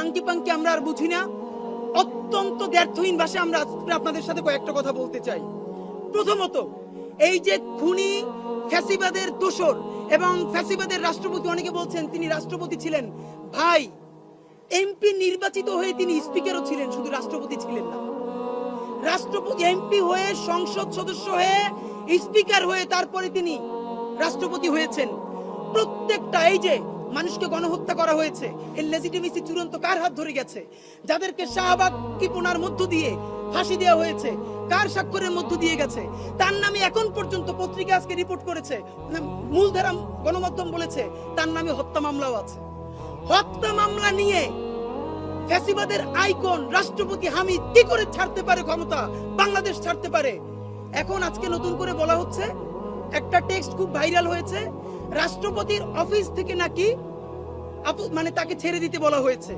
আংকি পাংকি আমরা আর বুঝি না। অত্যন্ত দ্ব্যর্থহীন ভাষায় আমরা আপনাদের সাথে কয়েকটা কথা বলতে চাই। প্রথমত, এই যে খুনি ফ্যাসিবাদের দোসর এবং ফ্যাসিবাদের রাষ্ট্রপতি, অনেকে বলছেন তিনি রাষ্ট্রপতি ছিলেন। ভাই, এমপি নির্বাচিত হয়ে তিনি স্পিকারও ছিলেন, শুধু রাষ্ট্রপতি ছিলেন না। রাষ্ট্রপতি এমপি হয়ে, সংসদ সদস্য হয়ে, স্পিকার হয়ে তারপরে তিনি রাষ্ট্রপতি হয়েছেন। প্রত্যেকটা এই যে মানুষকে গণহত্যা করা হয়েছে, এর লেজিটিমেসি চূড়ান্ত কার হাত ধরে গেছে? যাদেরকে শাহবাগ কিপনার মধ্য দিয়ে ফাঁসি দেওয়া হয়েছে, কার স্বাক্ষরের মধ্য দিয়ে গেছে? তার নামে এখন পর্যন্ত পত্রিকা আজকে রিপোর্ট করেছে, মূলধারা গণমাধ্যম বলেছে তার নামে হত্যা মামলাও আছে। হত্যা মামলা নিয়ে ফ্যাসিবাদের আইকন রাষ্ট্রপতি হামিদ কি করে ছাড়তে পারে ক্ষমতা, বাংলাদেশ ছাড়তে পারে? এখন আজকে নতুন করে বলা হচ্ছে, একটা টেক্সট খুব ভাইরাল হয়েছে, রাষ্ট্রপতির অফিস থেকে নাকি মানে তাকে ছেড়ে দিতে বলা হয়েছে।